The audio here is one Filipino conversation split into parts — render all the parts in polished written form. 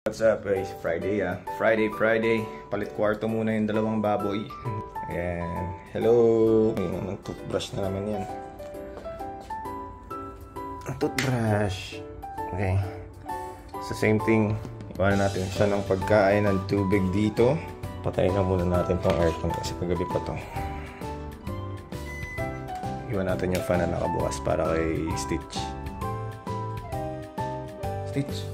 What's up guys? Friday Friday. Palit kwarto muna yung dalawang baboy. Ayan. Hello. Ayun, toothbrush na naman yan. Toothbrush. Okay. So same thing. Iwanan natin siya ng pagkain ng tubig dito. Patayin na muna natin tong aircon kasi kagabi pa to. Iwan natin yung fan na nakabukas para kay Stitch. Stitch?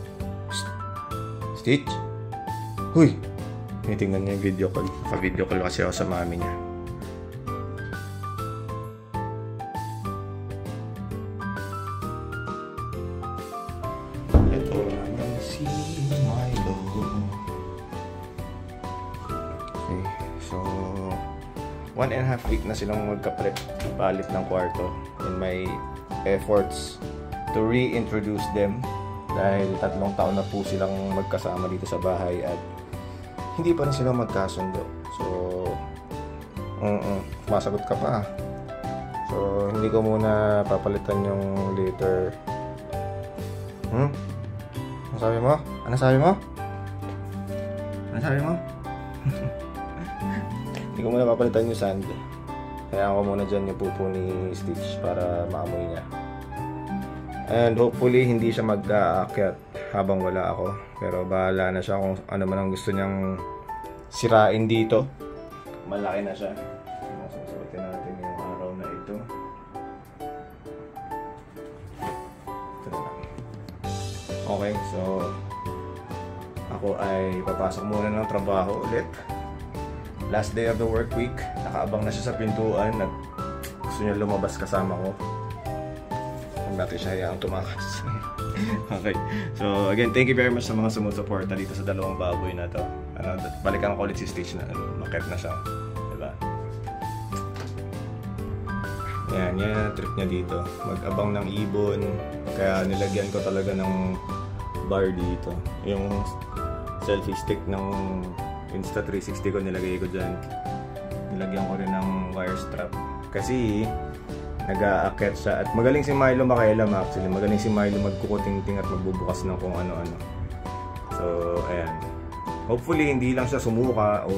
Huy! Tinitingnan niya yung video call. Naka-video call kasi ako sa mami niya. Ito naman si Milo. Okay, so 1.5 week na silang magkapalit ng kwarto in my efforts to reintroduce them. Dahil 3 taon na po silang magkasama dito sa bahay at hindi pa rin sila magkasundo. So, masagot ka pa. So, hindi ko muna papalitan yung litter. Ano sabi mo? Ano sabi mo? Hindi ko muna papalitan yung sand. Kaya ako muna dyan yung pupo ni Stitch para maamoy niya. And hopefully hindi siya mag-aakyat habang wala ako. Pero bahala na siya kung ano man ang gusto niyang sirain dito. Malaki na siya. Susuotin natin yung araw na ito. Ito na lang. Okay, so ako ay papasok muna ng trabaho ulit. Last day of the work week. Nakaabang na siya sa pintuan at gusto niya lumabas kasama ko. Natin siya hayaang tumakas. Okay. So again, thank you very much sa mga sumusuporta dito sa dalawang baboy na to. Balikan ko ulit si Stitch na makit na siya. Diba? Yan ang trip niya dito. Mag-abang ng ibon. Kaya nilagyan ko talaga ng bar dito. Yung selfie stick ng Insta360 ko nilagay ko dyan. Nilagyan ko rin ng wire strap. Kasi nag-aakyat siya at magaling si Milo makialam actually. Magaling si Milo magkukuting-ting at magbubukas ng kung ano-ano. So, ayan. Hopefully, hindi lang siya sumuka o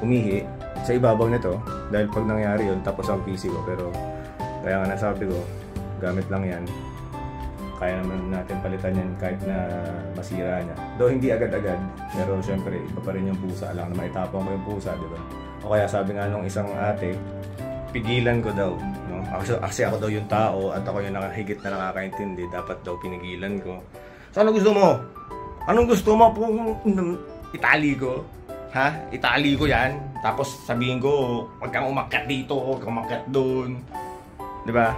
umihi sa ibabaw nito. Dahil pag nangyari yun, tapos ang PC ko. Pero, kaya nga nasabi ko, gamit lang yan. Kaya naman natin palitan yan kahit na masira niya. Though hindi agad-agad. Pero, syempre, iba pa rin yung pusa. Alam na maitapang ko yung pusa, diba? O kaya sabi nga nung isang ate, pigilan ko daw. No? Kasi ako daw yung tao at ako yung higit na nakakaintindi. Dapat daw pinigilan ko. So ano gusto mo? Anong gusto mo po? Itali ko? Ha? Itali ko yan? Tapos sabihin ko, huwag kang umakyat dito, huwag kang umakyat doon. Diba?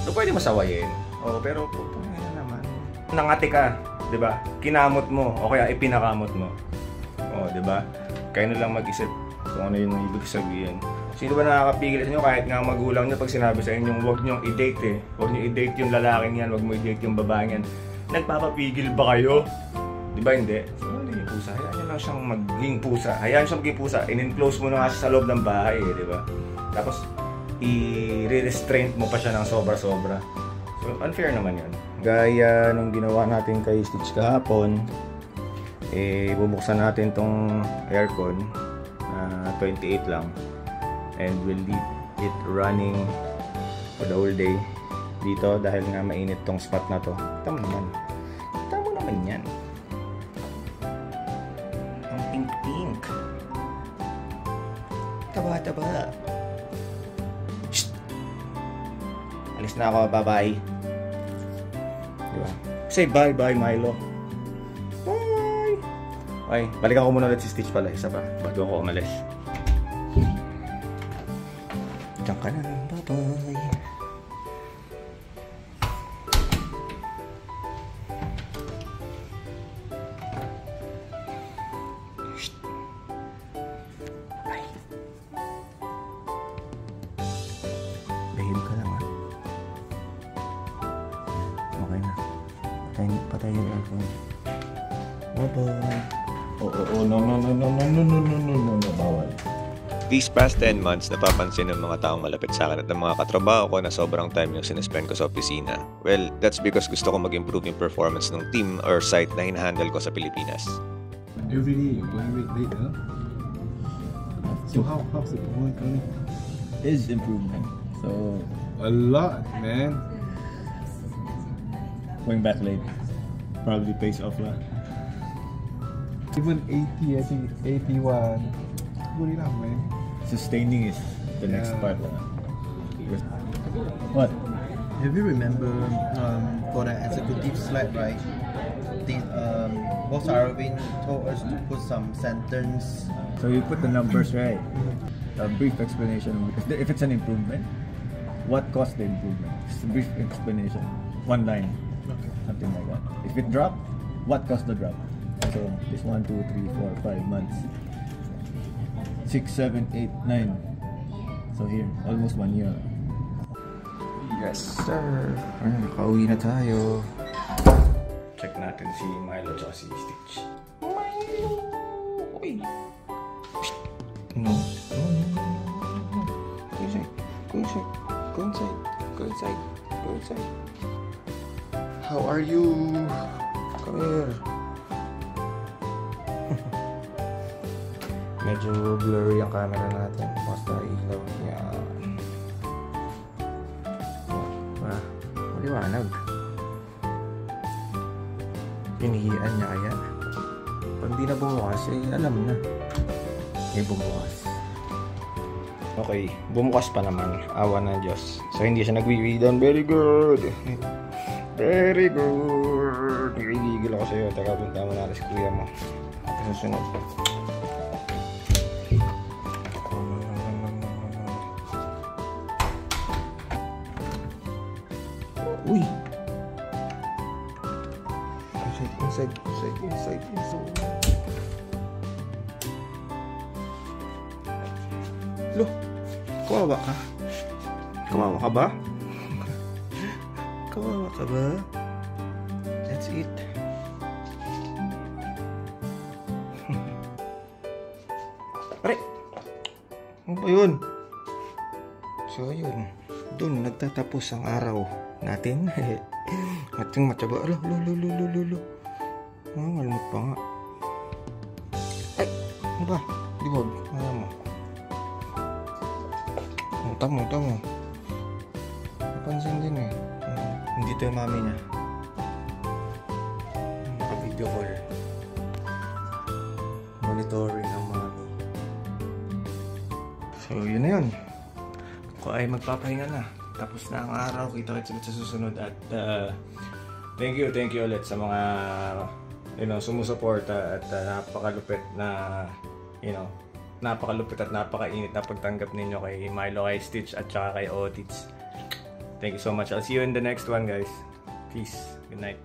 So pwede masawayin. Oh, pero putang ina naman. Nangati ka. Diba? Kinamot mo o kaya ipinakamot mo. Oh, diba? Kaya na lang mag-isip kung ano yung ibig sabihin. Sino ba nakakapigil sa inyo kahit nga magulang nyo pag sinabi sa inyo huwag nyo i-date eh. Huwag nyo i-date yung lalaking yan, huwag mo i-date yung babaeng yan. Nagpapapigil ba kayo? Di ba hindi? So, ano yung pusa? Hayaan nyo lang siyang maging pusa. Hayaan siyang maging pusa. In-enclose mo na nga siya sa loob ng bahay eh, di ba? Tapos, i-restraint mo pa siya ng sobra-sobra. So, unfair naman yan. Gaya nung ginawa natin kay Stitch kahapon, eh, bubuksan natin tong aircon na 28 lang. And we'll leave it running for the whole day dito dahil nga mainit tong spot na to. Tama naman yan. Ang pink. Taba. Shh! Alis na ako, bye-bye. Diba? Say bye-bye, Milo. Bye! Okay, balikan ko muna ulit si Stitch pala. Isa pa, bago ako umalis. Diyan ka na, bye-bye. Bye. Behave ka lang, ha? Okay na. Patay yung aircon. Bye-bye. No, bawal. These past 10 months, napapansin ng mga taong malapit sa akin at ng mga katrabaho ko na sobrang time yung sinespend ko sa opisina. Well, that's because gusto ko mag-improve yung performance ng team or site na hinahandle ko sa Pilipinas. Every day you're going late, huh? So how's it going, Connie? Is improvement. So A lot, man. going back late probably pays off lah. Even 80, I think 81. Good enough, man. Sustaining is the next Yeah. part lah. What? Have you remember for the executive slide, right? The Boss Arvind told us to put some sentence. So you put the numbers right. A brief explanation. If it's an improvement, what caused the improvement? Just a brief explanation. One line. Okay. Something like that. If it dropped, what caused the drop? So this 1, 2, 3, 4, 5 months. 6, 7, 8, 9. So here, almost 1 year. Yes, sir. Nakauwi na tayo. Check natin si Milo at si Stitch. Milo! Uy! No. Go inside. Go inside. Go inside. Go inside. Go inside. How are you? Come here. Medyo blurry ang camera natin. Basta ilaw niya. Maliwanag. Pinihian niya kaya. Pag di na bumukas, alam na. Bumukas. Okay, bumukas pa naman. Awa ng Diyos. So hindi siya nagwi-down. Very good. Very good. Nagigigil ako sa'yo. Teka, punta mo natin si kuya mo. Susunod. Uy! Inside. Loh, kawawa ka? Kawawa ka ba? Kawawa ka ba? That's it. Pare! Ano ba yun? So yun, dun nagtatapos ang araw natin. Ating mataba. Alo. Malamot pa nga. Ay! Ano ba? Di ba? Ano mo? Tamo. Napansin din eh. Hindi ito yung mami niya. Naka-video call. Monitoring ang mami. So yun na yun. Ako ay magpapahinga na. Tapos na ang araw. Kita-kits ulit sa susunod. At thank you ulit sa mga sumusuporta at napakalupit na napakalupit at napakainit na pagtanggap ninyo kay Milo, kay Stitch at saka kay Otits. Thank you so much. I'll see you in the next one, guys. Peace. Good night.